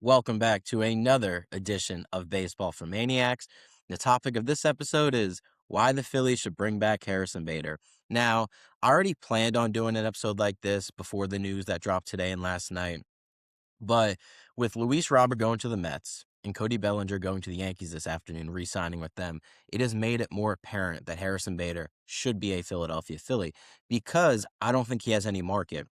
Welcome back to another edition of Baseball for Maniacs. The topic of this episode is why the Phillies should bring back Harrison Bader. Now, I already planned on doing an episode like this before the news that dropped today and last night, but with Luis Robert going to the Mets and Cody Bellinger going to the Yankees this afternoon, re-signing with them, it has made it more apparent that Harrison Bader should be a Philadelphia Philly because I don't think he has any market.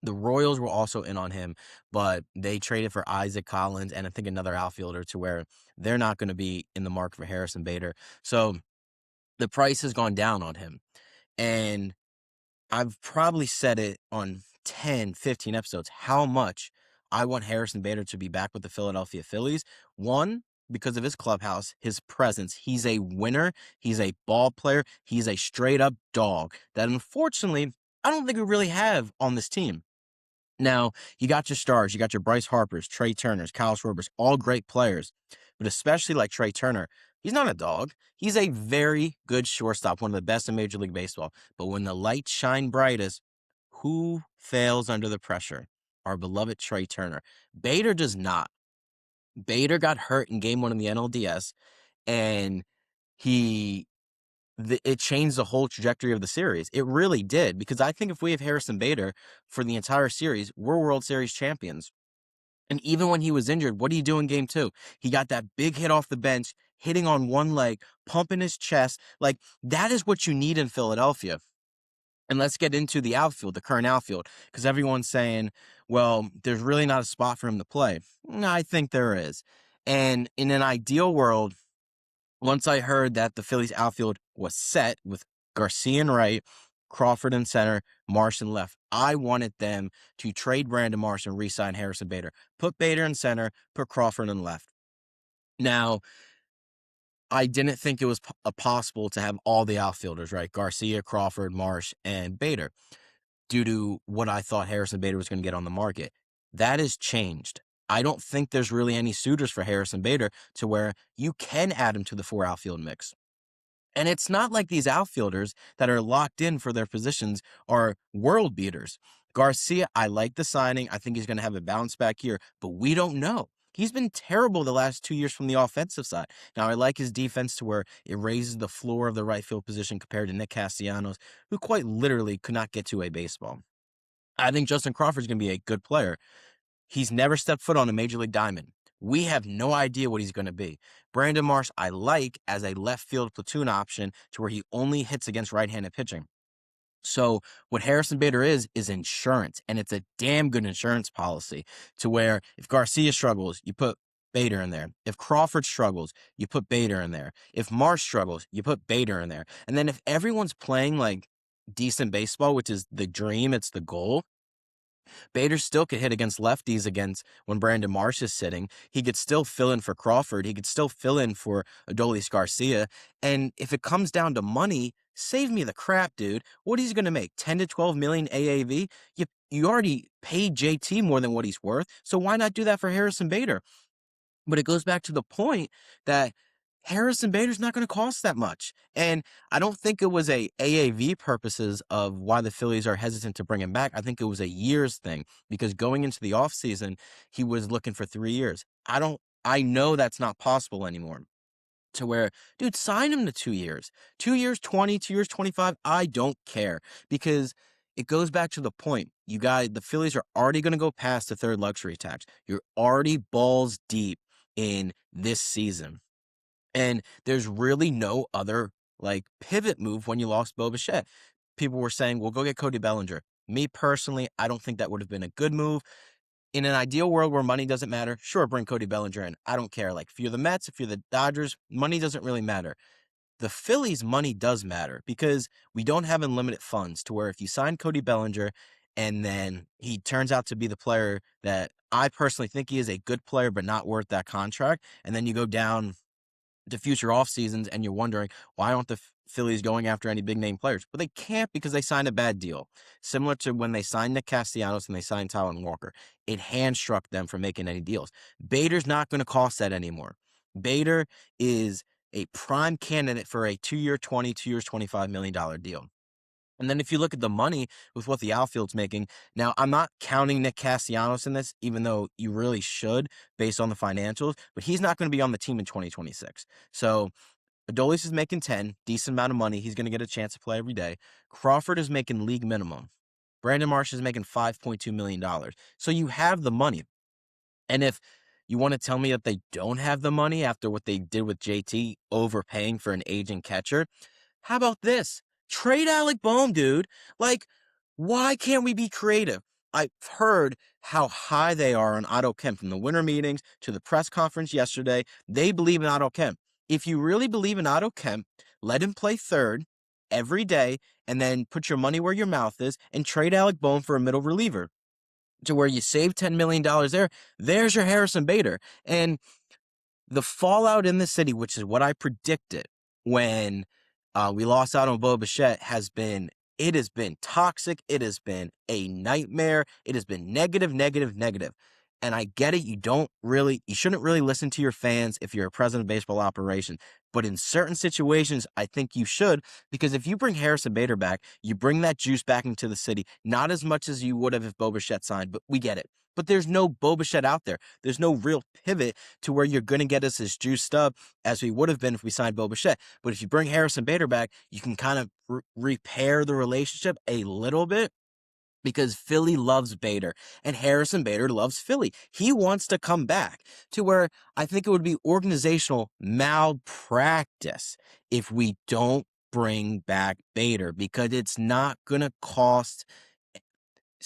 The Royals were also in on him, but they traded for Isaac Collins and I think another outfielder to where they're not going to be in the market for Harrison Bader. So the price has gone down on him. And I've probably said it on 10, 15 episodes how much I want Harrison Bader to be back with the Philadelphia Phillies. One, because of his clubhouse, his presence. He's a winner. He's a ball player. He's a straight up dog that unfortunately I don't think we really have on this team. Now, you got your stars, you got your Bryce Harpers, Trey Turners, Kyle Schwarbers, all great players, but especially like Trey Turner, he's not a dog. He's a very good shortstop, one of the best in Major League Baseball. But when the lights shine brightest, who fails under the pressure? Our beloved Trey Turner. Bader does not. Bader got hurt in game one of the NLDS, and he it changed the whole trajectory of the series. It really did, because I think if we have Harrison Bader for the entire series, we're World Series champions. And even when he was injured, what do you do in game two? He got that big hit off the bench, hitting on one leg, pumping his chest. Like, that is what you need in Philadelphia. And let's get into the outfield, the current outfield, because everyone's saying, well, there's really not a spot for him to play. I think there is. And in an ideal world, once I heard that the Phillies outfield was set with Garcia in right, Crawford in center, Marsh in left, I wanted them to trade Brandon Marsh and re-sign Harrison Bader. Put Bader in center, put Crawford in left. Now, I didn't think it was possible to have all the outfielders, right? Garcia, Crawford, Marsh, and Bader, due to what I thought Harrison Bader was going to get on the market. That has changed. I don't think there's really any suitors for Harrison Bader to where you can add him to the four outfield mix. And it's not like these outfielders that are locked in for their positions are world beaters. Garcia, I like the signing. I think he's going to have a bounce back year, but we don't know. He's been terrible the last 2 years from the offensive side. Now, I like his defense to where it raises the floor of the right field position compared to Nick Castellanos, who quite literally could not get to a baseball. I think Justin Crawford's going to be a good player. He's never stepped foot on a major league diamond. We have no idea what he's going to be. Brandon Marsh, I like as a left field platoon option to where he only hits against right-handed pitching. So what Harrison Bader is insurance, and it's a damn good insurance policy to where if Garcia struggles, you put Bader in there. If Crawford struggles, you put Bader in there. If Marsh struggles, you put Bader in there. And then if everyone's playing like decent baseball, which is the dream, it's the goal, Bader still could hit against lefties against when Brandon Marsh is sitting. He could still fill in for Crawford. He could still fill in for Adolis Garcia. And if it comes down to money, save me the crap, dude. What is he going to make? 10 to 12 million AAV? You already paid JT more than what he's worth. So why not do that for Harrison Bader? But it goes back to the point that Harrison Bader's not going to cost that much. And I don't think it was a AAV purposes of why the Phillies are hesitant to bring him back. I think it was a years thing because going into the offseason, he was looking for 3 years. I know that's not possible anymore. To where, dude, sign him to 2 years. 2 years, 20, 2 years, 25. I don't care because it goes back to the point. The Phillies are already going to go past the third luxury tax. You're already balls deep in this season. And there's really no other like pivot move when you lost Bo Bichette. People were saying, well, go get Cody Bellinger. Me personally, I don't think that would have been a good move. In an ideal world where money doesn't matter, sure, bring Cody Bellinger in. I don't care. Like, if you're the Mets, if you're the Dodgers, money doesn't really matter. The Phillies' money does matter because we don't have unlimited funds to where if you sign Cody Bellinger and then he turns out to be the player that I personally think he is a good player but not worth that contract, and then you go down to future off seasons and you're wondering why aren't the Phillies going after any big name players? But they can't because they signed a bad deal. Similar to when they signed Nick Castellanos and they signed Talon Walker. It handstruck them from making any deals. Bader's not going to cost that anymore. Bader is a prime candidate for a 2 year, 20, 2 years, $25 million deal. And then if you look at the money with what the outfield's making, now I'm not counting Nick Castellanos in this, even though you really should based on the financials, but he's not going to be on the team in 2026. So Adolis is making 10, decent amount of money. He's going to get a chance to play every day. Crawford is making league minimum. Brandon Marsh is making $5.2 million. So you have the money. And if you want to tell me that they don't have the money after what they did with JT, overpaying for an aging catcher, how about this? Trade Alec Bohm, dude. Like, why can't we be creative? I've heard how high they are on Otto Kemp from the winter meetings to the press conference yesterday. They believe in Otto Kemp. If you really believe in Otto Kemp, let him play third every day and then put your money where your mouth is and trade Alec Bohm for a middle reliever to where you save $10 million there. There's your Harrison Bader. And the fallout in the city, which is what I predicted when we lost out on Bo Bichette, it has been toxic. It has been a nightmare. It has been negative, negative, negative. And I get it. You shouldn't really listen to your fans if you're a president of baseball operation. But in certain situations, I think you should, because if you bring Harrison Bader back, you bring that juice back into the city, not as much as you would have if Bo Bichette signed, but we get it. But there's no Bo Bichette out there. There's no real pivot to where you're going to get us as juiced up as we would have been if we signed Bo Bichette. But if you bring Harrison Bader back, you can kind of repair the relationship a little bit because Philly loves Bader and Harrison Bader loves Philly. He wants to come back to where I think it would be organizational malpractice if we don't bring back Bader because it's not going to cost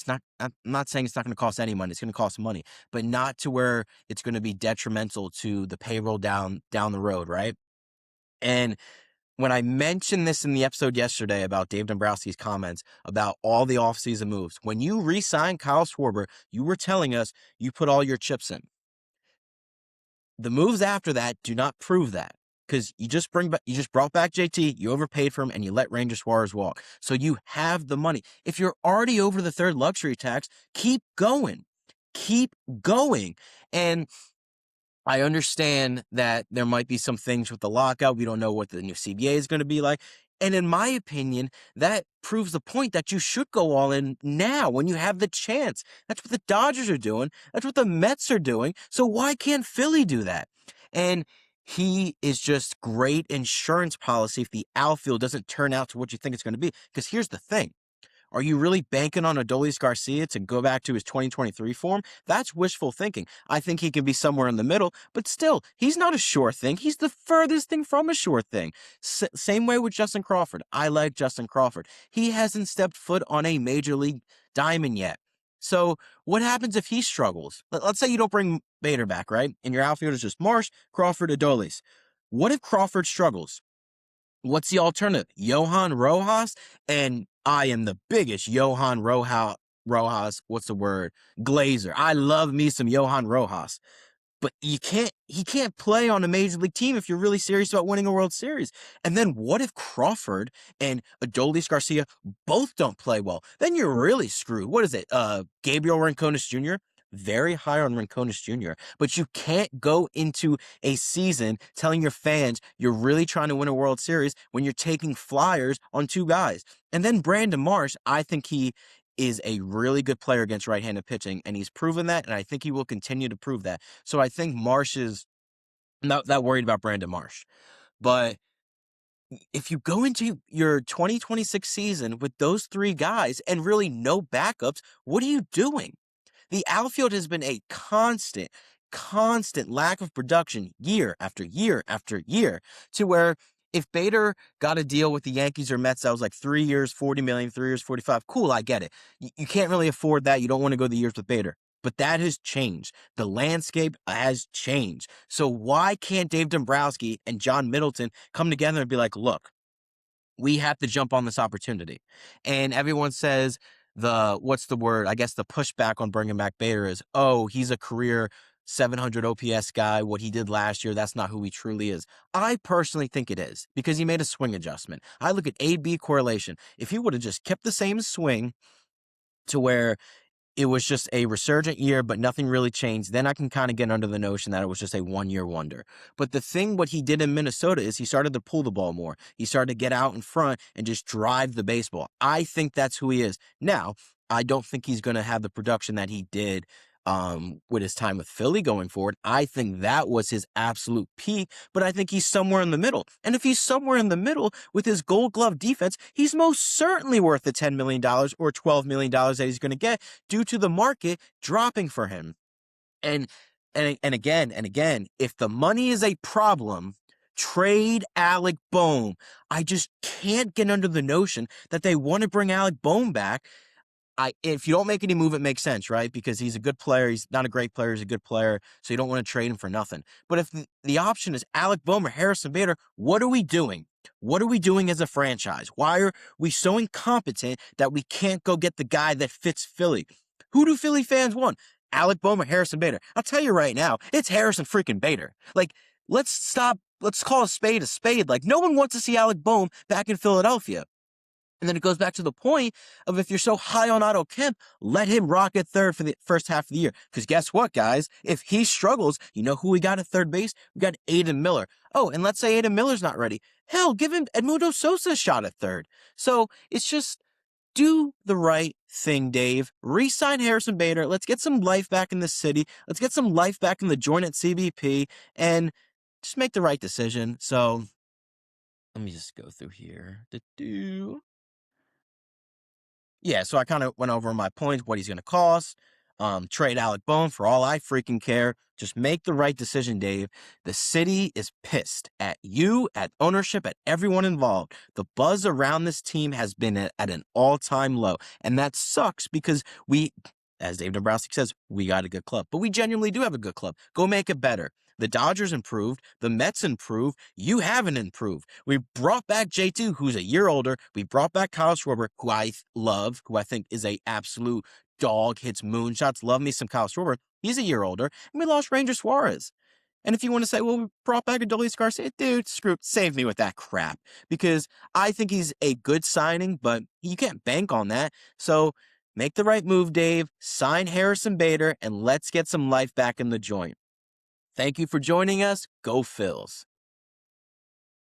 I'm not saying it's not going to cost any money. It's going to cost money, but not to where it's going to be detrimental to the payroll down the road, right? And when I mentioned this in the episode yesterday about Dave Dombrowski's comments about all the offseason moves, when you re-signed Kyle Schwarber, you were telling us you put all your chips in. The moves after that do not prove that. Because you just brought back JT, you overpaid for him, and you let Ranger Suarez walk. So you have the money. If you're already over the third luxury tax, keep going. Keep going. And I understand that there might be some things with the lockout. We don't know what the new CBA is going to be like. And in my opinion, that proves the point that you should go all in now when you have the chance. That's what the Dodgers are doing. That's what the Mets are doing. So why can't Philly do that? And he is just great insurance policy if the outfield doesn't turn out to what you think it's going to be. Because here's the thing. Are you really banking on Adolis Garcia to go back to his 2023 form? That's wishful thinking. I think he can be somewhere in the middle, but still, he's not a sure thing. He's the furthest thing from a sure thing. Same way with Justin Crawford. I like Justin Crawford. He hasn't stepped foot on a major league diamond yet. So what happens if he struggles? Let's say you don't bring Bader back, right? And your outfield is just Marsh, Crawford, Adolis. What if Crawford struggles? What's the alternative? Johan Rojas? And I am the biggest Johan Rojas, what's the word? Glazer. I love me some Johan Rojas. But he can't play on a major league team if you're really serious about winning a World Series. And then what if Crawford and Adolis Garcia both don't play well? Then you're really screwed. What is it? Gabriel Rincones Jr.? Very high on Rincones Jr. But you can't go into a season telling your fans you're really trying to win a World Series when you're taking flyers on two guys. And then Brandon Marsh, I think he is a really good player against right-handed pitching, and he's proven that, and I think he will continue to prove that. So I think Marsh is not that worried about Brandon Marsh. But if you go into your 2026 season with those three guys and really no backups, what are you doing? The outfield has been a constant lack of production year after year after year to where if Bader got a deal with the Yankees or Mets that was like 3 years, 40 million, 3 years, 45, cool, I get it. You can't really afford that. You don't want to go the years with Bader. But that has changed. The landscape has changed. So why can't Dave Dombrowski and John Middleton come together and be like, look, we have to jump on this opportunity. And everyone says what's the word? I guess the pushback on bringing back Bader is, oh, he's a career 700 OPS guy. What he did last year, that's not who he truly is. I personally think it is because he made a swing adjustment. I look at A-B correlation. If he would have just kept the same swing to where it was just a resurgent year, but nothing really changed. Then I can kind of get under the notion that it was just a 1 year wonder. But the thing, what he did in Minnesota is he started to pull the ball more. He started to get out in front and just drive the baseball. I think that's who he is. Now, I don't think he's going to have the production that he did with his time with Philly going forward. I think that was his absolute peak, but I think he's somewhere in the middle. And if he's somewhere in the middle with his Gold Glove defense, he's most certainly worth the $10 million or $12 million that he's going to get due to the market dropping for him. And again, if the money is a problem, trade Alec Bohm. I just can't get under the notion that they want to bring Alec Bohm back. If you don't make any move, it makes sense, right? Because he's a good player. He's not a great player. He's a good player. So you don't want to trade him for nothing. But if the option is Alec Bohm or Harrison Bader, what are we doing? What are we doing as a franchise? Why are we so incompetent that we can't go get the guy that fits Philly? Who do Philly fans want? Alec Bohm or Harrison Bader? I'll tell you right now, it's Harrison freaking Bader. Like, let's stop. Let's call a spade a spade. Like, no one wants to see Alec Bohm back in Philadelphia. And then it goes back to the point of if you're so high on Otto Kemp, let him rock at third for the first half of the year. Because guess what, guys? If he struggles, you know who we got at third base? We got Aiden Miller. Oh, and let's say Aiden Miller's not ready. Hell, give him Edmundo Sosa a shot at third. So it's just do the right thing, Dave. Re-sign Harrison Bader. Let's get some life back in the city. Let's get some life back in the joint at CBP and just make the right decision. So let me just go through here. Yeah, so I kind of went over my points, what he's going to cost. Trade Alec Bohm for all I freaking care. Just make the right decision, Dave. The city is pissed at you, at ownership, at everyone involved. The buzz around this team has been at an all-time low. And that sucks because as Dave Dombrowski says, we got a good club. But we genuinely do have a good club. Go make it better. The Dodgers improved. The Mets improved. You haven't improved. We brought back J2, who's a year older. We brought back Kyle Schwarber, who I love, who I think is a absolute dog, hits moonshots. Love me some Kyle Schwarber. He's a year older. And we lost Ranger Suarez. And if you want to say, well, we brought back Adolis Garcia, dude, save me with that crap. Because I think he's a good signing, but you can't bank on that. So make the right move, Dave. Sign Harrison Bader, and let's get some life back in the joint. Thank you for joining us. Go Phils.